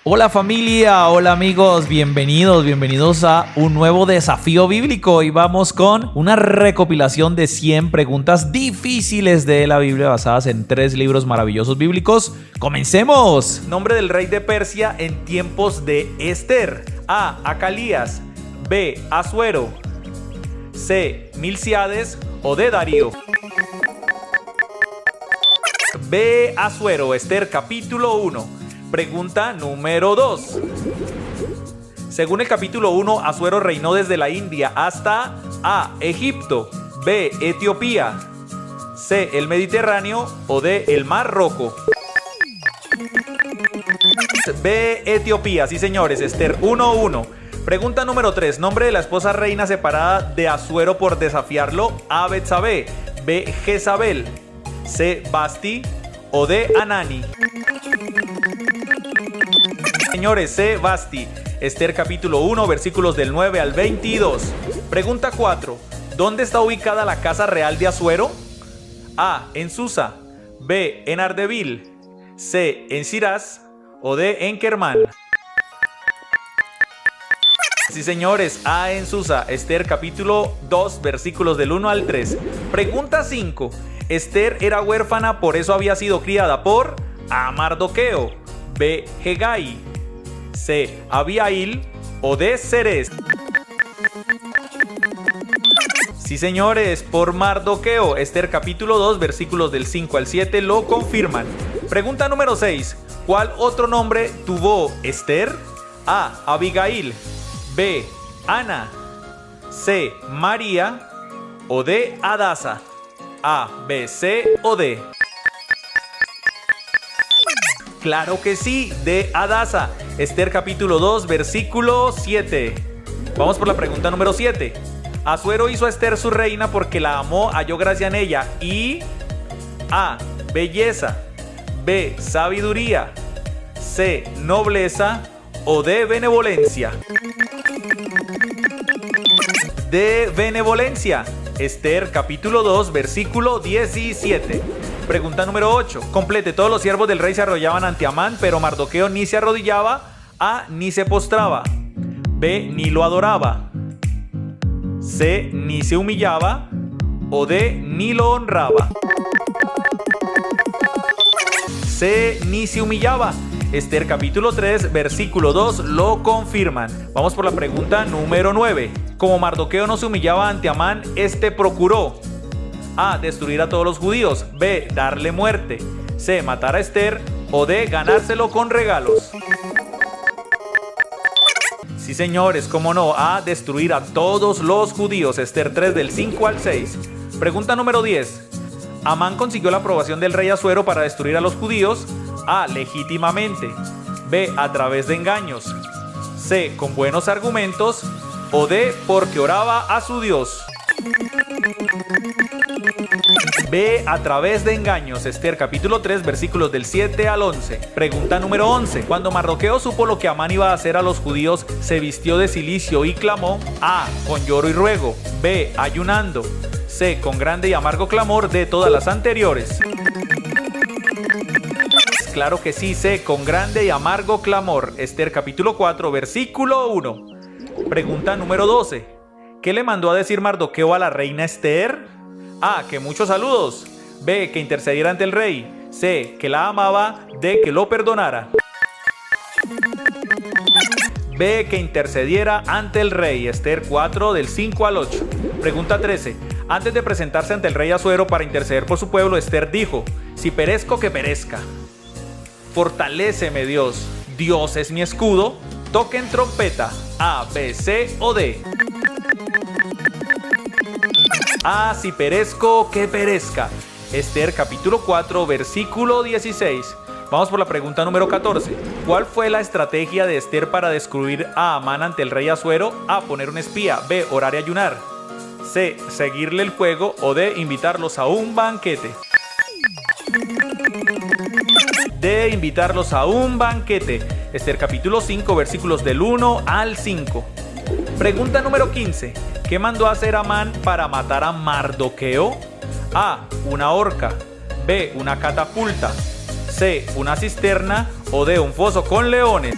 Hola familia, hola amigos, bienvenidos a un nuevo desafío bíblico. Hoy vamos con una recopilación de 100 preguntas difíciles de la Biblia basadas en 3 libros maravillosos bíblicos. ¡Comencemos! Nombre del rey de Persia en tiempos de Esther. A. Acalías. B. Asuero. C. Milciades o D. Darío. B. Asuero. Esther capítulo 1. Pregunta número 2. Según el capítulo 1, Asuero reinó desde la India hasta A. Egipto, B. Etiopía, C. el Mediterráneo o D. el Mar Rojo. B. Etiopía, sí señores, Esther 1:1. Pregunta número 3. Nombre de la esposa reina separada de Asuero por desafiarlo. A. Betsabé, B. Jezabel, C. Basti o D. Anani. Señores, C. Basti. Esther capítulo 1, versículos del 9 al 22. Pregunta 4. ¿Dónde está ubicada la casa real de Asuero? A. En Susa, B. en Ardevil, C. en Shiraz o D. en Kermán. Sí señores, A. en Susa. Esther capítulo 2, versículos del 1 al 3. Pregunta 5. Esther era huérfana, por eso había sido criada por A. Mardoqueo, B. Hegai, C. Abihail o D. Zeres. Sí señores, por Mardoqueo. Esther capítulo 2, versículos del 5 al 7 lo confirman. Pregunta número 6. ¿Cuál otro nombre tuvo Esther? A. Abigail, B. Ana, C. María o D. Adasa. A, B, C o D. Claro que sí, D. Adasa. Esther capítulo 2, versículo 7. Vamos por la pregunta número 7. Asuero hizo a Esther su reina porque la amó, halló gracia en ella y A. Belleza, B. Sabiduría, C. Nobleza o D. Benevolencia. D. Benevolencia. Esther capítulo 2, versículo 17. Pregunta número 8. Complete. Todos los siervos del rey se arrodillaban ante Amán, pero Mardoqueo ni se arrodillaba, A. ni se postraba, B. ni lo adoraba, C. ni se humillaba o D. ni lo honraba. C. ni se humillaba. Esther capítulo 3, versículo 2 lo confirman. Vamos por la pregunta número 9. Como Mardoqueo no se humillaba ante Amán, este procuró A. destruir a todos los judíos, B. darle muerte, C. matar a Esther o D. ganárselo con regalos. Sí señores, cómo no, A. destruir a todos los judíos. Esther 3 del 5 al 6. Pregunta número 10. Amán consiguió la aprobación del rey Asuero para destruir a los judíos. A. legítimamente, B. a través de engaños, C. con buenos argumentos o D. porque oraba a su Dios. B. a través de engaños. Esther capítulo 3, versículos del 7 al 11. Pregunta número 11. Cuando Mardoqueo supo lo que Amán iba a hacer a los judíos, se vistió de cilicio y clamó. A. con lloro y ruego, B. ayunando, C. con grande y amargo clamor. D. todas las anteriores. Claro que sí, C. con grande y amargo clamor. Esther capítulo 4, versículo 1. Pregunta número 12. ¿Qué le mandó a decir Mardoqueo a la reina Esther? A. que muchos saludos, B. que intercediera ante el rey, C. que la amaba, D. que lo perdonara. B. que intercediera ante el rey. Esther 4 del 5 al 8. Pregunta 13. Antes de presentarse ante el rey Asuero para interceder por su pueblo, Esther dijo: si perezco, que perezca. Fortaléceme Dios, Dios es mi escudo. Toquen trompeta. A, B, C o D. A. si perezco, que perezca. Esther capítulo 4, versículo 16. Vamos por la pregunta número 14. ¿Cuál fue la estrategia de Esther para descubrir a Amán ante el rey Asuero? A. poner un espía, B. orar y ayunar, C. seguirle el juego o D. invitarlos a un banquete. De invitarlos a un banquete. Esther capítulo 5, versículos del 1 al 5. Pregunta número 15. ¿Qué mandó hacer Amán para matar a Mardoqueo? A. una horca, B. una catapulta, C. una cisterna o D. un foso con leones.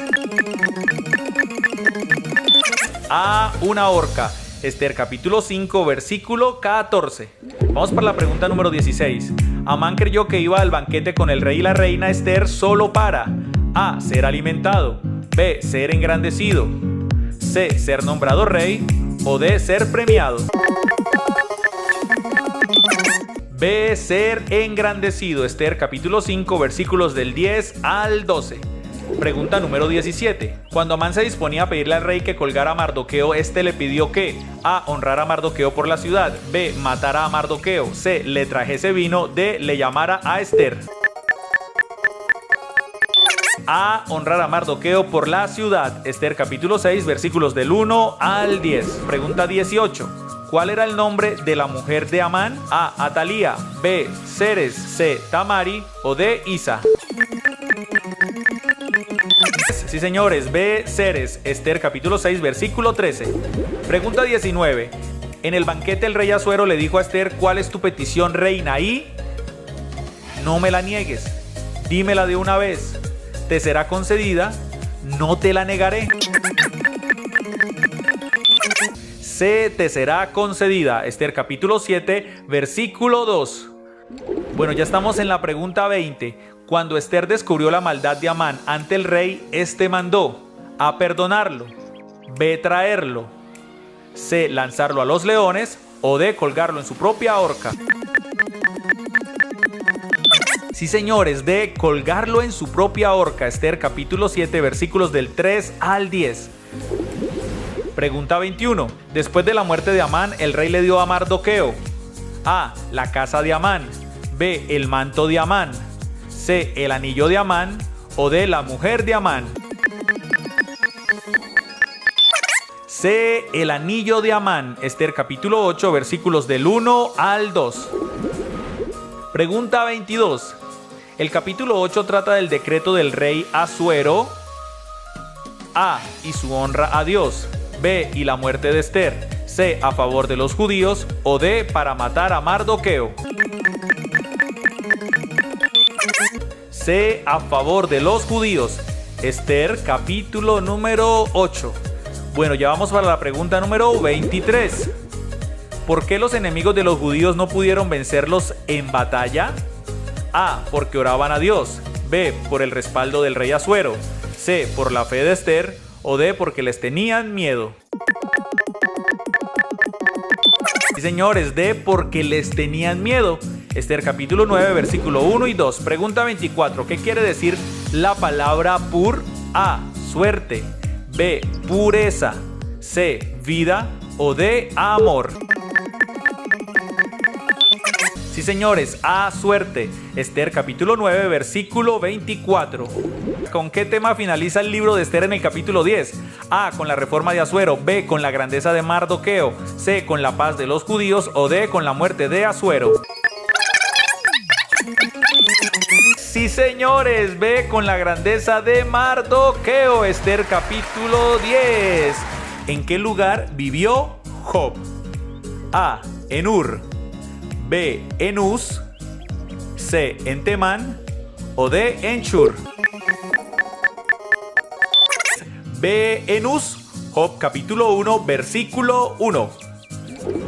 A. Una horca. Esther capítulo 5 versículo 14. Vamos para la pregunta número 16. Amán creyó que iba al banquete con el rey y la reina Esther solo para A. Ser alimentado, B. Ser engrandecido, C. Ser nombrado rey o D. Ser premiado. B. Ser engrandecido. Esther capítulo 5 versículos del 10 al 12. Pregunta número 17. Cuando Amán se disponía a pedirle al rey que colgara a Mardoqueo, este le pidió que A. Honrara a Mardoqueo por la ciudad, B. Matara a Mardoqueo, C. Le trajese vino, D. Le llamara a Esther. A. Honrar a Mardoqueo por la ciudad. Esther capítulo 6 versículos del 1 al 10. Pregunta 18. ¿Cuál era el nombre de la mujer de Amán? A. Atalía, B. Ceres, C. Tamari o D. Isa. Sí, señores, B. Ceres. Esther capítulo 6 versículo 13. Pregunta 19. En el banquete el rey Asuero le dijo a Esther: ¿cuál es tu petición, reina? Y no me la niegues, dímela de una vez, te será concedida, no te la negaré. C. Te será concedida. Esther capítulo 7 versículo 2. Bueno, ya estamos en la pregunta 20. Cuando Esther descubrió la maldad de Amán ante el rey, este mandó A. Perdonarlo, B. Traerlo, C. Lanzarlo a los leones o D. Colgarlo en su propia horca. Sí, señores, D. Colgarlo en su propia horca. Esther capítulo 7 versículos del 3 al 10. Pregunta 21. Después de la muerte de Amán, el rey le dio a Mardoqueo A. La casa de Amán, B. El manto de Amán, C. El anillo de Amán o D. La mujer de Amán. C. El anillo de Amán. Esther capítulo 8 versículos del 1 al 2. Pregunta 22. El capítulo 8 trata del decreto del rey Asuero. A. Y su honra a Dios, B. Y la muerte de Esther, C. A favor de los judíos o D. Para matar a Mardoqueo. C. A favor de los judíos. Esther capítulo número 8. Bueno, ya vamos para la pregunta número 23. ¿Por qué los enemigos de los judíos no pudieron vencerlos en batalla? A. Porque oraban a Dios, B. Por el respaldo del rey Asuero, C. Por la fe de Esther o D. Porque les tenían miedo. Sí, señores, D. Porque les tenían miedo. Esther capítulo 9 versículo 1 y 2. Pregunta 24. ¿Qué quiere decir la palabra pur? A. Suerte, B. Pureza, C. Vida o D. Amor. Sí, señores, A. Suerte. Esther capítulo 9 versículo 24. ¿Con qué tema finaliza el libro de Esther en el capítulo 10? A. Con la reforma de Asuero, B. Con la grandeza de Mardoqueo, C. Con la paz de los judíos o D. Con la muerte de Asuero. Sí, señores, B. Con la grandeza de Mardoqueo. Esther capítulo 10. ¿En qué lugar vivió Job? A. En Ur, B. En Uz, C. En Temán o D. En Shur. B. En Uz. Job capítulo 1 versículo 1.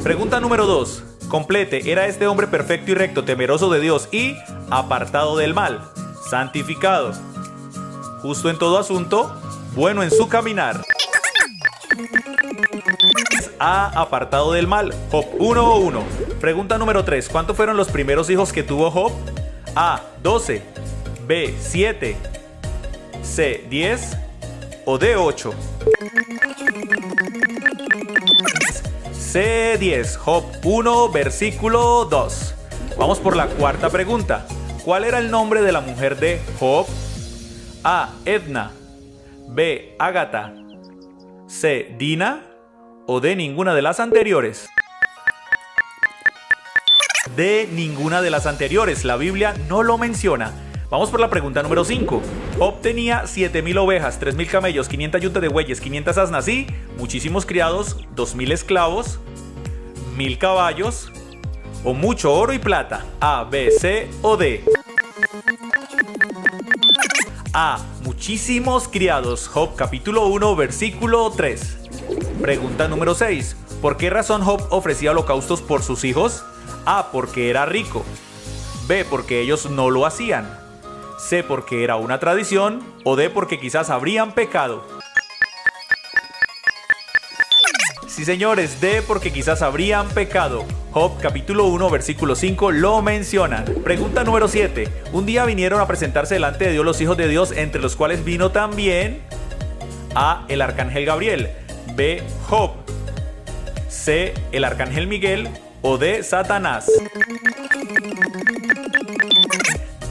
Pregunta número 2. Complete. Era este hombre perfecto y recto, temeroso de Dios y apartado del mal, santificado, justo en todo asunto, bueno en su caminar. A. Apartado del mal. Job 1:1. Pregunta número 3. ¿Cuántos fueron los primeros hijos que tuvo Job? A. 12, B. 7, C. 10 o D. 8. C. 10. Job 1 versículo 2. Vamos por la cuarta pregunta. ¿Cuál era el nombre de la mujer de Job? A. Edna, B. Ágata, C. Dina o D. Ninguna de las anteriores. D. Ninguna de las anteriores. La Biblia no lo menciona. Vamos por la pregunta número 5. Job tenía 7,000 ovejas, 3,000 camellos, 500 yuntas de bueyes, 500 asnas y muchísimos criados, 2,000 esclavos, 1,000 caballos o mucho oro y plata. A, B, C o D. A. Muchísimos criados. Job capítulo 1, versículo 3. Pregunta número 6. ¿Por qué razón Job ofrecía holocaustos por sus hijos? A. Porque era rico. B. Porque ellos no lo hacían. C. Porque era una tradición. O D. Porque quizás habrían pecado. Sí, señores, D. Porque quizás habrían pecado. Job capítulo 1, versículo 5 lo mencionan. Pregunta número 7. Un día vinieron a presentarse delante de Dios los hijos de Dios, entre los cuales vino también A. El arcángel Gabriel. B. Job. C. El arcángel Miguel. O D. Satanás.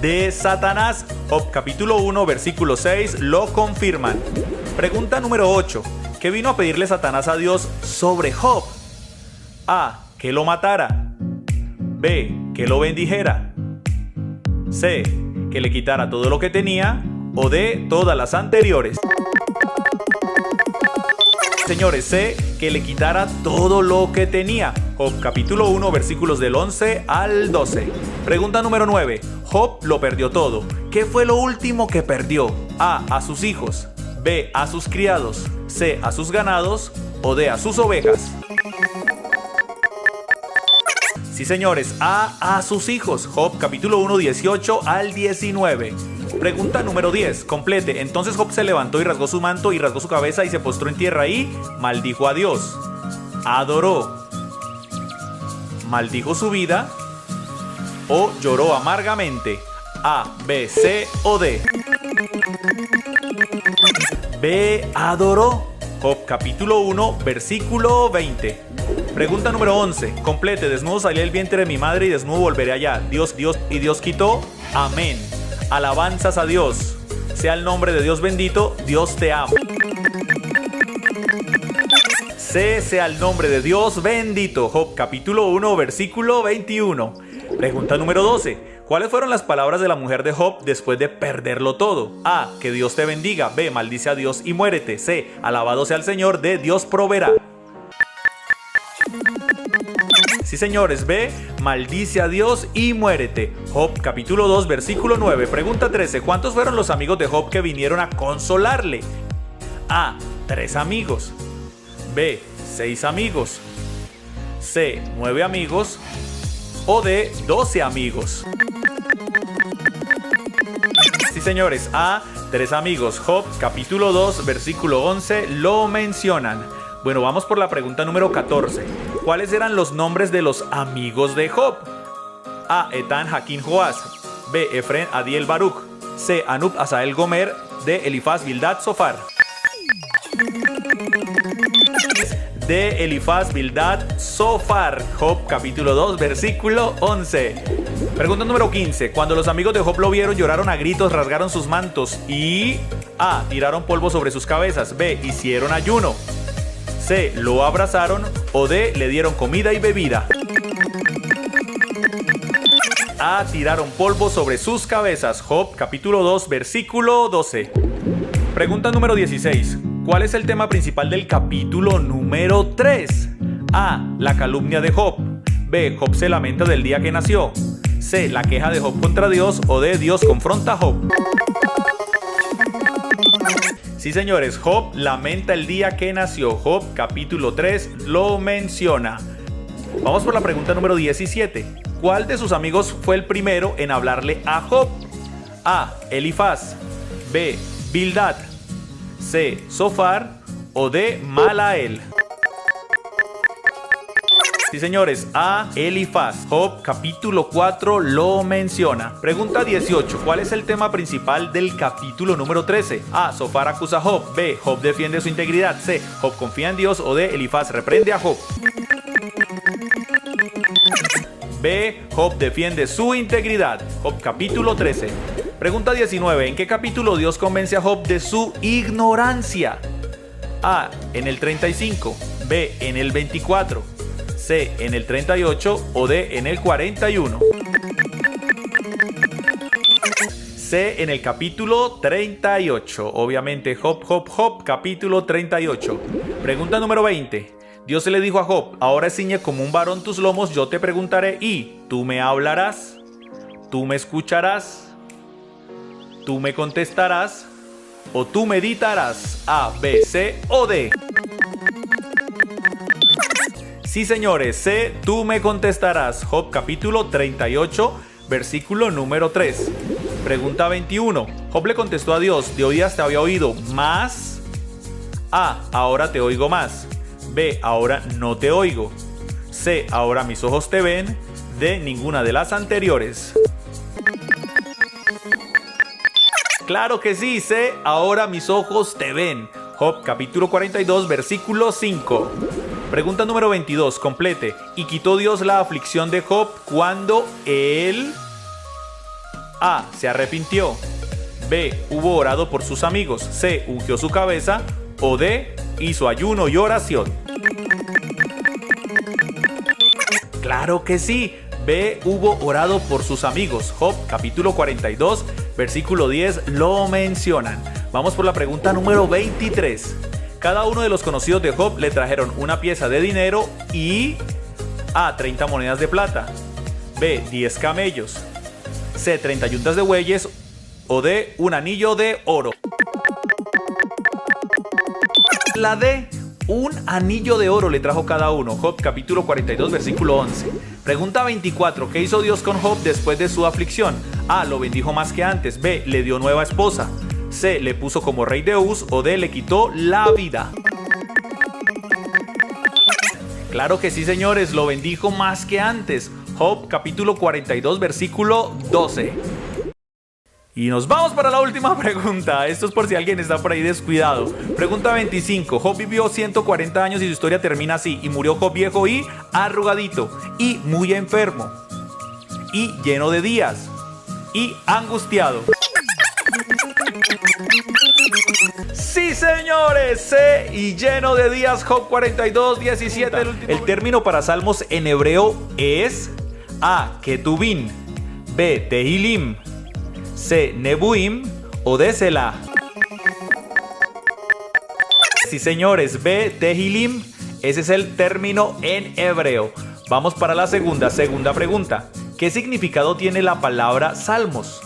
De Satanás. Job capítulo 1, versículo 6 lo confirman. Pregunta número 8. ¿Qué vino a pedirle Satanás a Dios sobre Job? A. Que lo matara. B. Que lo bendijera. C. Que le quitara todo lo que tenía. O D. Todas las anteriores. Señores, C. Que le quitara todo lo que tenía. Job capítulo 1, versículos del 11 al 12. Pregunta número 9. Job lo perdió todo. ¿Qué fue lo último que perdió? A. A sus hijos. B. A sus criados. C. A sus ganados. O D. A sus ovejas. Sí, señores, A sus hijos. Job capítulo 1, 18 al 19. Pregunta número 10. Complete. Entonces Job se levantó y rasgó su manto y rasgó su cabeza y se postró en tierra y maldijo a Dios. Adoró. Maldijo su vida. O lloró amargamente. A, B, C o D. B. Adoró. Job capítulo 1, versículo 20. Pregunta número 11. Complete. Desnudo salí del vientre de mi madre y desnudo volveré allá. Dios quitó. Amén. Alabanzas a Dios. Sea el nombre de Dios bendito. Dios te ama. C. Sea el nombre de Dios bendito. Job capítulo 1, versículo 21. Pregunta número 12. ¿Cuáles fueron las palabras de la mujer de Job después de perderlo todo? A. Que Dios te bendiga. B. Maldice a Dios y muérete. C. Alabado sea el Señor. D. Dios proveerá. Sí, señores. B. Maldice a Dios y muérete. Job capítulo 2, versículo 9. Pregunta 13. ¿Cuántos fueron los amigos de Job que vinieron a consolarle? A. 3 amigos. B. 6 amigos. C. 9 amigos. O D. 12 amigos. Sí, señores. A. 3 amigos. Job capítulo 2, versículo 11 lo mencionan. Bueno, vamos por la pregunta número 14. ¿Cuáles eran los nombres de los amigos de Job? A. Etán, Jaquín, Joás. B. Efren, Adiel, Baruch. C. Anub, Asael, Gomer. D. Elifaz, Bildad, Sofar. D. Elifaz, Bildad, Sofar. Job capítulo 2, versículo 11. Pregunta número 15. Cuando los amigos de Job lo vieron, lloraron a gritos, rasgaron sus mantos y A. Tiraron polvo sobre sus cabezas. B. Hicieron ayuno. C. Lo abrazaron. O D. Le dieron comida y bebida. A. Tiraron polvo sobre sus cabezas. Job capítulo 2, versículo 12. Pregunta número 16. ¿Cuál es el tema principal del capítulo número 3? A. La calumnia de Job. B. Job se lamenta del día que nació. C. La queja de Job contra Dios. O D. Dios confronta a Job. Sí, señores, Job lamenta el día que nació. Job capítulo 3 lo menciona. Vamos por la pregunta número 17. ¿Cuál de sus amigos fue el primero en hablarle a Job? A. Elifaz. B. Bildad. C. Sofar. O D. Malael. Sí, señores, A. Elifaz. Job capítulo 4 lo menciona. Pregunta 18. ¿Cuál es el tema principal del capítulo número 13? A. Sofar acusa a Job. B. Job defiende su integridad. C. Job confía en Dios. O D. Elifaz reprende a Job. B. Job defiende su integridad. Job capítulo 13. Pregunta 19. ¿En qué capítulo Dios convence a Job de su ignorancia? A. En el 35. B. En el 24. C. En el 38. O D. En el 41. C. En el capítulo 38. Obviamente Job, capítulo 38. Pregunta número 20. Dios le dijo a Job: ahora ciñe como un varón tus lomos, yo te preguntaré y tú me hablarás, tú me escucharás. tú me contestarás o tú meditarás. A, B, C o D. Sí, señores, C, tú me contestarás. Job capítulo 38, versículo número 3. Pregunta 21. Job le contestó a Dios: de oídas te había oído, más. A, ahora te oigo más. B, ahora no te oigo. C, ahora mis ojos te ven. D, ninguna de las anteriores. Claro que sí, C, ahora mis ojos te ven. Job capítulo 42, versículo 5. Pregunta número 22, complete. ¿Y quitó Dios la aflicción de Job cuando él? A, se arrepintió. B, hubo orado por sus amigos. C, ungió su cabeza. O D, hizo ayuno y oración. Claro que sí. B, hubo orado por sus amigos. Job capítulo 42, versículo 10 lo mencionan. Vamos por la pregunta número 23. Cada uno de los conocidos de Job le trajeron una pieza de dinero y A, 30 monedas de plata. B, 10 camellos. C, 30 yuntas de bueyes. O D, un anillo de oro. La D, un anillo de oro le trajo cada uno. Job capítulo 42, versículo 11. Pregunta 24. ¿Qué hizo Dios con Job después de su aflicción? A, lo bendijo más que antes. B, le dio nueva esposa. C, le puso como rey de Uz. O D, le quitó la vida. Claro que sí, señores, lo bendijo más que antes. Job capítulo 42, versículo 12. Y nos vamos para la última pregunta. Esto es por si alguien está por ahí descuidado. Pregunta 25. Job vivió 140 años y su historia termina así. Y murió Job viejo y arrugadito, y muy enfermo, y lleno de días, y angustiado. Sí, señores, C, y lleno de días. Job 42, 17. El término para salmos en hebreo es A, Ketubim. B, Tehilim. C, Nebuim. O D, Selah. Sí, señores, B, Tehilim. Ese es el término en hebreo. Vamos para la segunda pregunta. ¿Qué significado tiene la palabra salmos?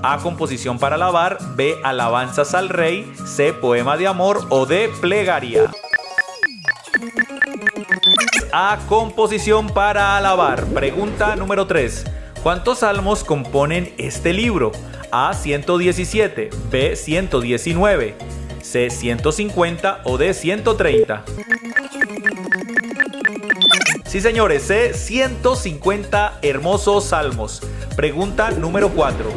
A, composición para alabar. B, alabanzas al rey. C, poema de amor. O D, plegaria. A, composición para alabar. Pregunta número 3. ¿Cuántos salmos componen este libro? A, 117. B, 119. C, 150. O D, 130. Sí, señores, C, 150 hermosos salmos. Pregunta número 4.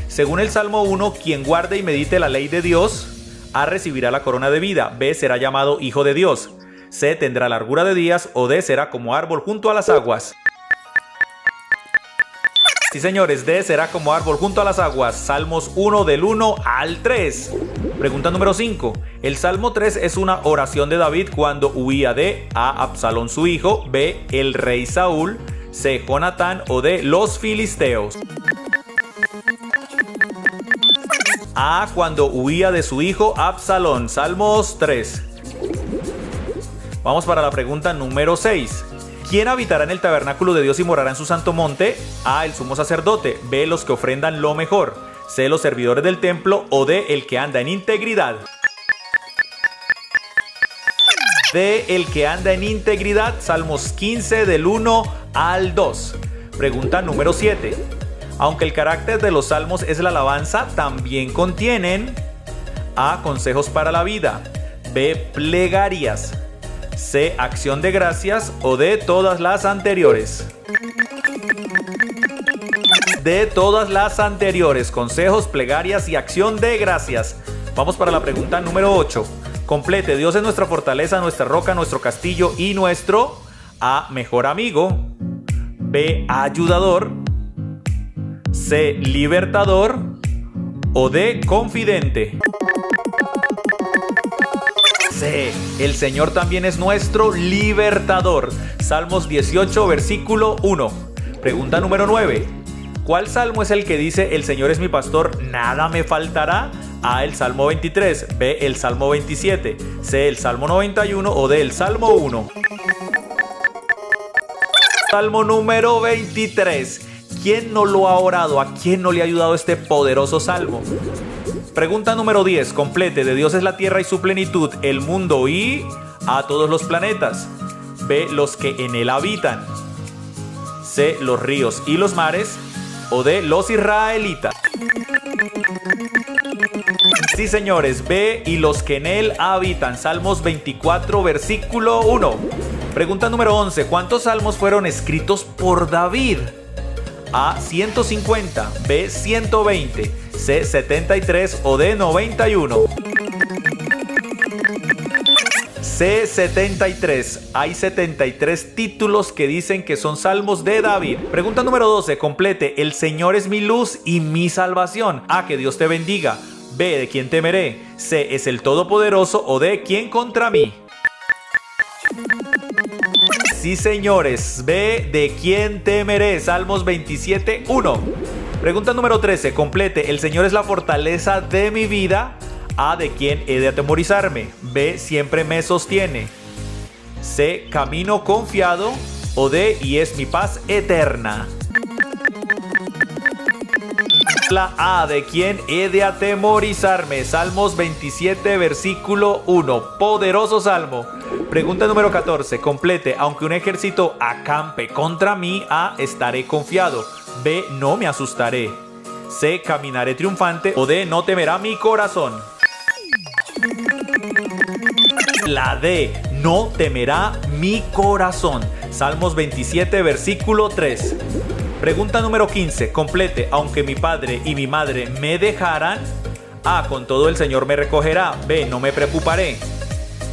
Según el Salmo 1, quien guarde y medite la ley de Dios, A, recibirá la corona de vida. B, será llamado hijo de Dios. C, tendrá largura de días. O D, será como árbol junto a las aguas. Sí, señores, D, será como árbol junto a las aguas. Salmos 1 del 1 al 3. Pregunta número 5. El Salmo 3 es una oración de David cuando huía de A, Absalón su hijo. B, el rey Saúl. C, Jonatán. O D, los filisteos. A, cuando huía de su hijo Absalón. Salmos 3. Vamos para la pregunta número 6. ¿Quién habitará en el tabernáculo de Dios y morará en su santo monte? A, el sumo sacerdote. B, los que ofrendan lo mejor. C, los servidores del templo. O D, el que anda en integridad. D, el que anda en integridad. Salmos 15 del 1 al 2. Pregunta número 7. Aunque el carácter de los salmos es la alabanza, también contienen A, consejos para la vida. B, plegarias. C, acción de gracias. O D, todas las anteriores. D, todas las anteriores. Consejos, plegarias y acción de gracias. Vamos para la pregunta número 8. Complete. Dios es nuestra fortaleza, nuestra roca, nuestro castillo y nuestro A, mejor amigo. B, ayudador. C, libertador. O D, confidente. C, el Señor también es nuestro libertador. Salmos 18, versículo 1. Pregunta número 9. ¿Cuál salmo es el que dice el Señor es mi pastor, nada me faltará? A, el Salmo 23. B, el Salmo 27. C, el Salmo 91. O D, el Salmo 1. Salmo número 23. ¿quién no lo ha orado? ¿A quién no le ha ayudado este poderoso salmo? Pregunta número 10. Complete. De Dios es la tierra y su plenitud, el mundo y a todos los planetas. B, los que en él habitan. C, los ríos y los mares. O D, los israelitas. Sí, señores, B, y los que en él habitan. Salmos 24, versículo 1. Pregunta número 11. ¿Cuántos salmos fueron escritos por David? A, 150, B, 120, C, 73 o D, 91. C, 73. Hay 73 títulos que dicen que son salmos de David. Pregunta número 12. Complete. El Señor es mi luz y mi salvación. A, que Dios te bendiga. B, ¿de quién temeré? C, es el Todopoderoso. O D, ¿quién contra mí? Sí, señores. B, ¿de quién temeré? Salmos 27, 1. Pregunta número 13. Complete. El Señor es la fortaleza de mi vida. A, ¿de quién he de atemorizarme? B, siempre me sostiene. C, camino confiado. O D, y es mi paz eterna. La A, ¿de quién he de atemorizarme? Salmos 27, versículo 1. Poderoso salmo. Pregunta número 14. Complete. Aunque un ejército acampe contra mí, A, estaré confiado. B, no me asustaré. C, caminaré triunfante. O D, no temerá mi corazón. La D, no temerá mi corazón. Salmos 27, versículo 3. Pregunta número 15. Complete. Aunque mi padre y mi madre me dejaran, A, con todo el Señor me recogerá. B, no me preocuparé.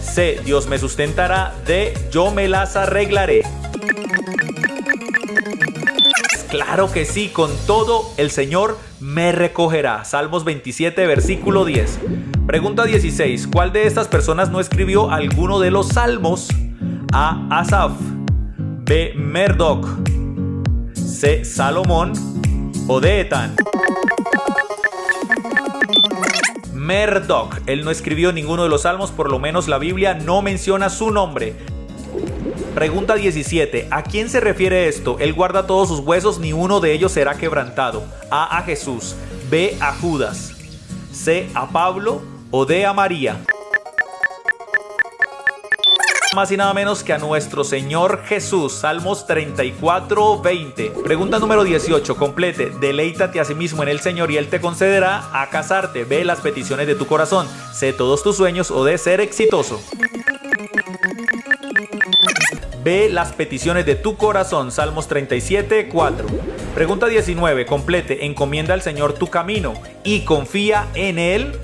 C, Dios me sustentará. D, yo me las arreglaré. Claro que sí, con todo el Señor me recogerá. Salmos 27, versículo 10. Pregunta 16. ¿Cuál de estas personas no escribió alguno de los salmos? A, Asaf. B, Merdoc. C, Salomón. O D, Etán. Merdoc. Él no escribió ninguno de los salmos, por lo menos la Biblia no menciona su nombre. Pregunta 17. ¿A quién se refiere esto? Él guarda todos sus huesos, ni uno de ellos será quebrantado. A Jesús. B, a Judas. C, a Pablo. O D, a María. Más y nada menos que a nuestro Señor Jesús. Salmos 34, 20. Pregunta número 18. Complete. Deleítate a sí mismo en el Señor y Él te concederá a casarte. B, las peticiones de tu corazón. C, todos tus sueños. O D, ser exitoso. B, las peticiones de tu corazón. Salmos 37, 4. Pregunta 19. Complete. Encomienda al Señor tu camino y confía en Él.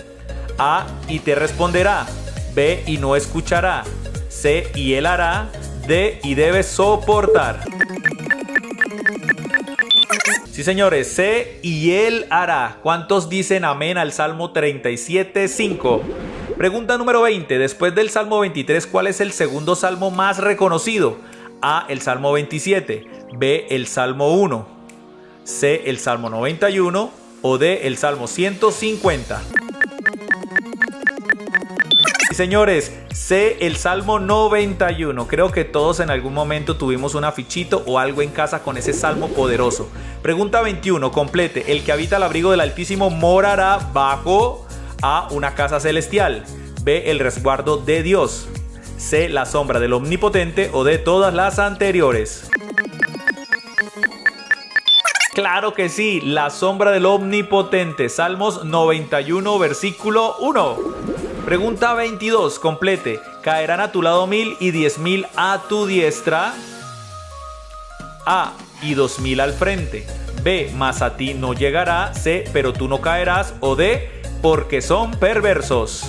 A, y te responderá. B, y no escuchará. C, y Él hará. D, y debes soportar. Sí, señores, C, y Él hará. ¿Cuántos dicen amén al Salmo 37, 5? Pregunta número 20. Después del Salmo 23, ¿cuál es el segundo salmo más reconocido? A, el Salmo 27. B, el Salmo 1. C, el Salmo 91. O D, el Salmo 150. Señores, C, el Salmo 91. Creo que todos en algún momento tuvimos un afichito o algo en casa con ese salmo poderoso. Pregunta 21. Complete. El que habita al abrigo del Altísimo morará bajo A, una casa celestial. B, el resguardo de Dios. C, la sombra del Omnipotente. O D, todas las anteriores. Claro que sí, la sombra del Omnipotente. Salmos 91, versículo 1. Pregunta 22. Complete. Caerán a tu lado 1000 y 10.000 a tu diestra. A, y 2.000 al frente. B, mas a ti no llegará. C, pero tú no caerás. O D, porque son perversos.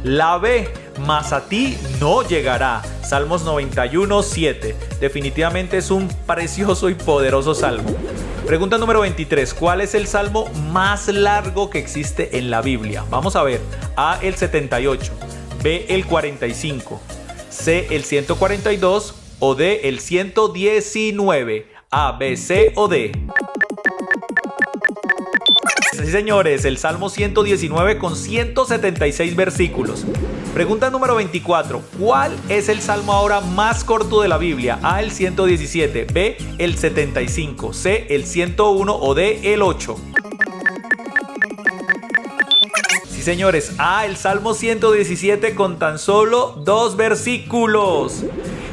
La B, mas a ti no llegará. Salmos 91, 7. Definitivamente es un precioso y poderoso salmo. Pregunta número 23. ¿Cuál es el salmo más largo que existe en la Biblia? Vamos a ver. A, el 78. B, el 45. C, el 142. O D, el 119. A, B, C o D. Sí, Sí, señores, el Salmo 119 con 176 versículos. Pregunta número 24. ¿Cuál es el salmo ahora más corto de la Biblia? A, el 117, B, el 75, C, el 101 o D, el 8. Sí, señores, A, el Salmo 117 con tan solo 2 versículos.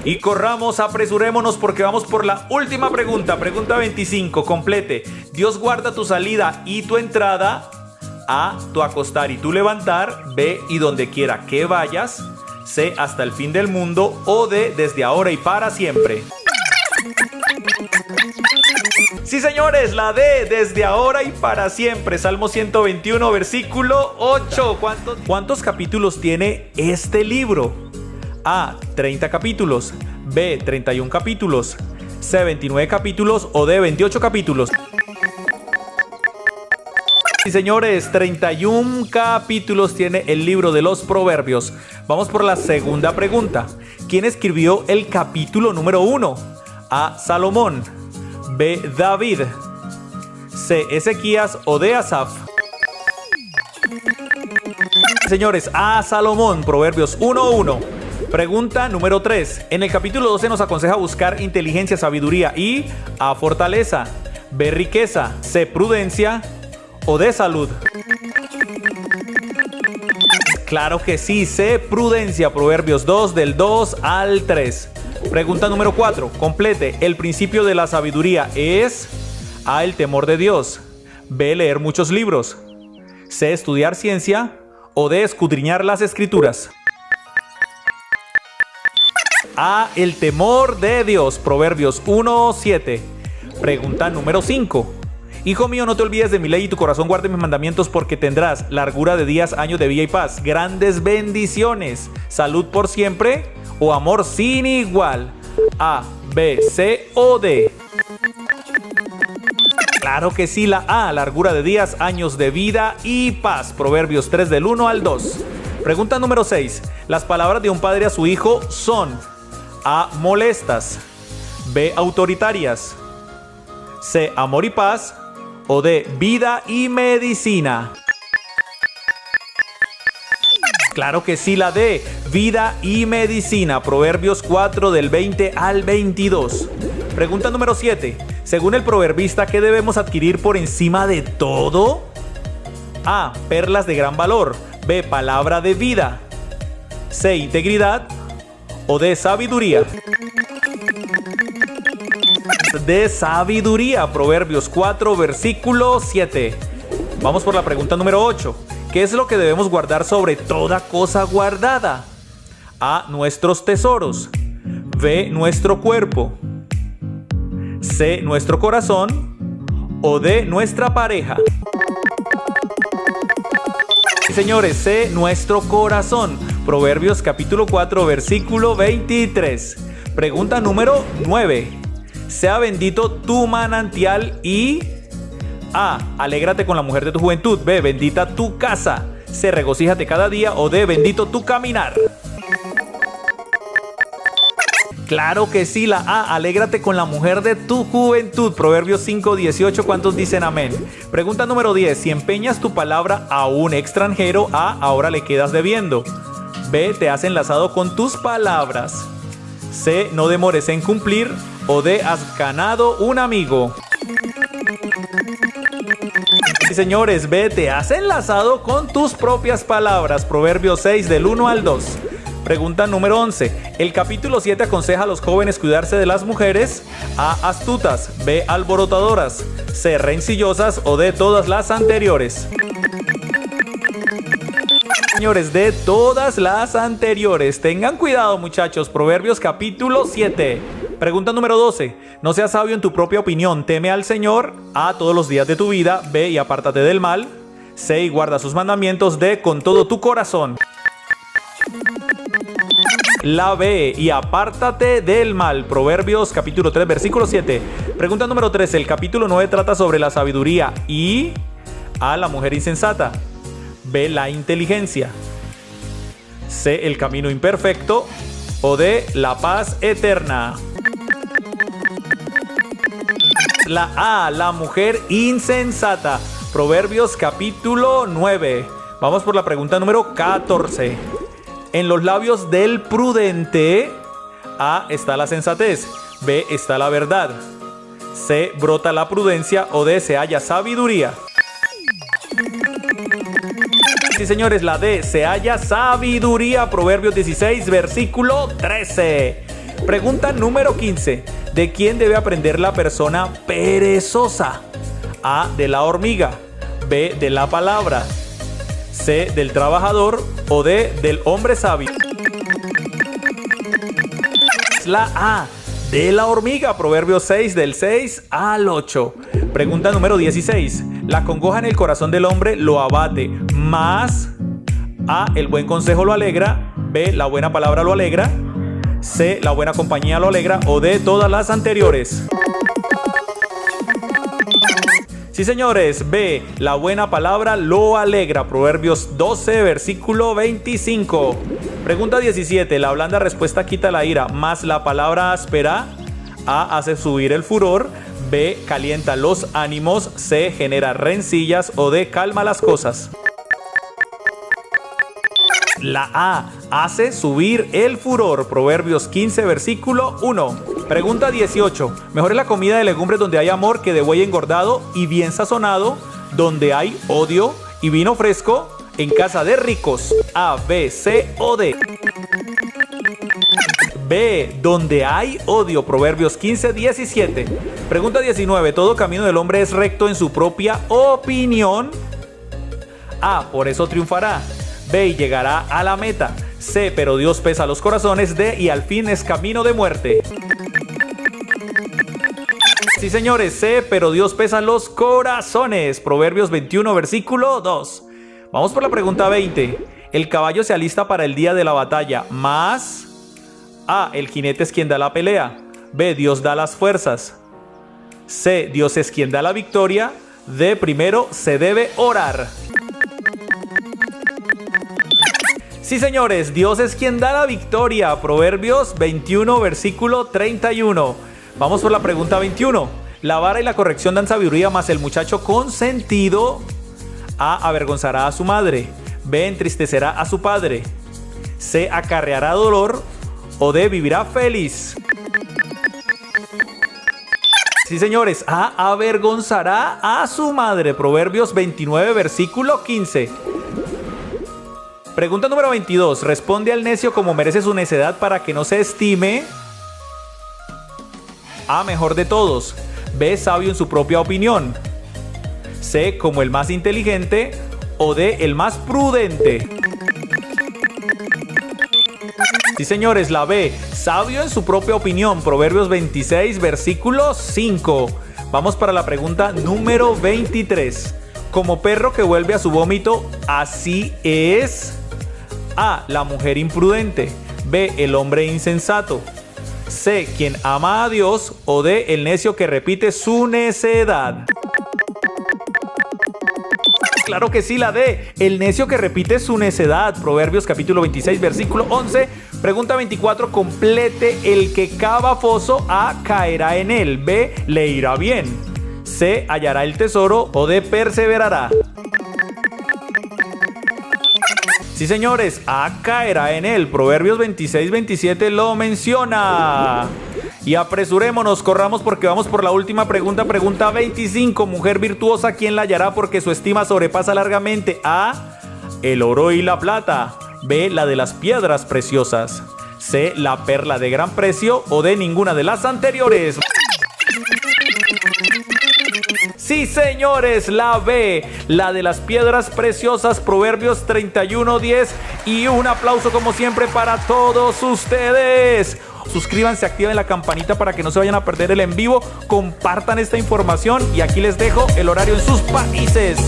Y corramos, apresurémonos porque vamos por la última pregunta. Pregunta 25, complete. Dios guarda tu salida y tu entrada. A, tu acostar y tu levantar. B, y donde quiera que vayas. C, hasta el fin del mundo. O D, desde ahora y para siempre. Sí, señores, la D, desde ahora y para siempre. Salmo 121, versículo 8. ¿Cuántos capítulos tiene este libro? A, 30 capítulos. B, 31 capítulos. C, 29 capítulos. O D, 28 capítulos. Sí, señores, 31 capítulos tiene el libro de los Proverbios. Vamos por la segunda pregunta. ¿Quién escribió el capítulo número 1? A, Salomón. B, David. C, Ezequías o D, Asaf. Señores, A, Salomón, Proverbios 1:1. Pregunta número 3. En el capítulo 12 nos aconseja buscar inteligencia, sabiduría y A, fortaleza. B, riqueza. C, prudencia o D, salud. Claro que sí, C, prudencia. Proverbios 2 del 2 al 3. Pregunta número 4. Complete. El principio de la sabiduría es A, el temor de Dios. B, leer muchos libros. C, estudiar ciencia. O D, escudriñar las escrituras. A, el temor de Dios. Proverbios 1:7. Pregunta número 5. Hijo mío, no te olvides de mi ley y tu corazón guarde mis mandamientos, porque tendrás largura de días, años de vida y paz, grandes bendiciones, salud por siempre o amor sin igual. A, B, C o D. Claro que sí, la A, largura de días, años de vida y paz. Proverbios 3 del 1 al 2. Pregunta número 6. Las palabras de un padre a su hijo son A, molestas. B, autoritarias. C, amor y paz. O D, vida y medicina. Claro que sí, la D, vida y medicina. Proverbios 4 del 20 al 22. Pregunta número 7. Según el proverbista, ¿qué debemos adquirir por encima de todo? A, perlas de gran valor. B, palabra de vida. C, integridad. O D, sabiduría. De sabiduría. Proverbios 4, versículo 7. Vamos por la pregunta número 8. ¿Qué es lo que debemos guardar sobre toda cosa guardada? A, nuestros tesoros. B, nuestro cuerpo. C, nuestro corazón. O D, nuestra pareja. Señores, C, nuestro corazón. Proverbios capítulo 4, versículo 23. Pregunta número 9. Sea bendito tu manantial y A, alégrate con la mujer de tu juventud. B, bendita tu casa. C, regocíjate cada día. O D, bendito tu caminar. Claro que sí, la A, alégrate con la mujer de tu juventud. Proverbios 5, 18. ¿Cuántos dicen amén? Pregunta número 10. Si empeñas tu palabra a un extranjero, A, ahora le quedas debiendo. B, te has enlazado con tus palabras. C, no demores en cumplir. O D, has ganado un amigo. Sí, señores, B, te has enlazado con tus propias palabras. Proverbios 6 del 1 al 2. Pregunta número 11. El capítulo 7 aconseja a los jóvenes cuidarse de las mujeres. A, astutas. B, alborotadoras. C, rencillosas. O D, todas las anteriores. Señores, de todas las anteriores. Tengan cuidado, muchachos. Proverbios capítulo 7. Pregunta número 12. No seas sabio en tu propia opinión. Teme al Señor. A, todos los días de tu vida. B, y apártate del mal. C, y guarda sus mandamientos. D, con todo tu corazón. La B, y apártate del mal. Proverbios capítulo 3, versículo 7. Pregunta número 13. El capítulo 9 trata sobre la sabiduría. Y A, la mujer insensata. B, la inteligencia. C, el camino imperfecto. O D, la paz eterna. La A, la mujer insensata. Proverbios capítulo 9. Vamos por la pregunta número 14. En los labios del prudente, A, está la sensatez, B, está la verdad, C, brota la prudencia o D, se halla sabiduría. Sí, señores, la D, se halla sabiduría. Proverbios 16, versículo 13. Pregunta número 15. ¿De quién debe aprender la persona perezosa? A, de la hormiga, B, de la palabra, C, del trabajador o D, del hombre sabio. La A, de la hormiga. Proverbios 6, del 6 al 8. Pregunta número 16. La congoja en el corazón del hombre lo abate, mas A, el buen consejo lo alegra, B, la buena palabra lo alegra, C, la buena compañía lo alegra o D, todas las anteriores. Sí, señores, B, la buena palabra lo alegra. Proverbios 12, versículo 25. Pregunta 17. La blanda respuesta quita la ira, mas la palabra áspera, A, hace subir el furor, B, calienta los ánimos, C, genera rencillas o D, calma las cosas. La A, hace subir el furor. Proverbios 15, versículo 1. Pregunta 18. Mejor es la comida de legumbres donde hay amor que de buey engordado y bien sazonado, donde hay odio y vino fresco, en casa de ricos. A, B, C o D. B, donde hay odio. Proverbios 15, 17. Pregunta 19. Todo camino del hombre es recto en su propia opinión. A, por eso triunfará. B, y llegará a la meta. C, pero Dios pesa los corazones. D, y al fin es camino de muerte. Sí, señores, C, pero Dios pesa los corazones. Proverbios 21, versículo 2. Vamos por la pregunta 20. El caballo se alista para el día de la batalla, mas A, el jinete es quien da la pelea. B, Dios da las fuerzas. C, Dios es quien da la victoria. D, primero se debe orar. Sí, señores, Dios es quien da la victoria. Proverbios 21, versículo 31. Vamos por la pregunta 21. La vara y la corrección dan sabiduría, mas el muchacho consentido, A, avergonzará a su madre, B, entristecerá a su padre, C, acarreará dolor o D, vivirá feliz. Sí, señores, A, avergonzará a su madre. Proverbios 29, versículo 15. Pregunta número 22. Responde al necio como merece su necedad para que no se estime. A, mejor de todos. B, sabio en su propia opinión. C, como el más inteligente. O D, el más prudente. Sí, señores, la B, sabio en su propia opinión. Proverbios 26, versículo 5. Vamos para la pregunta número 23. Como perro que vuelve a su vómito, así es. A, la mujer imprudente. B, el hombre insensato. C, quien ama a Dios. O D, el necio que repite su necedad. Claro que sí, la D, el necio que repite su necedad. Proverbios capítulo 26, versículo 11. Pregunta 24. Complete: el que cava foso, A, caerá en él. B, le irá bien. C, hallará el tesoro. O D, perseverará. Sí, señores, A, caerá en él. Proverbios 26, 27 lo menciona. Y apresurémonos, corramos porque vamos por la última pregunta. Pregunta 25. Mujer virtuosa, ¿quién la hallará? Porque su estima sobrepasa largamente. A, el oro y la plata. B, la de las piedras preciosas. C, la perla de gran precio. O D, ninguna de las anteriores. Sí, señores, la B, la de las piedras preciosas. Proverbios 31, 10. Y un aplauso como siempre para todos ustedes. Suscríbanse, activen la campanita para que no se vayan a perder el en vivo. Compartan esta información y aquí les dejo el horario en sus países.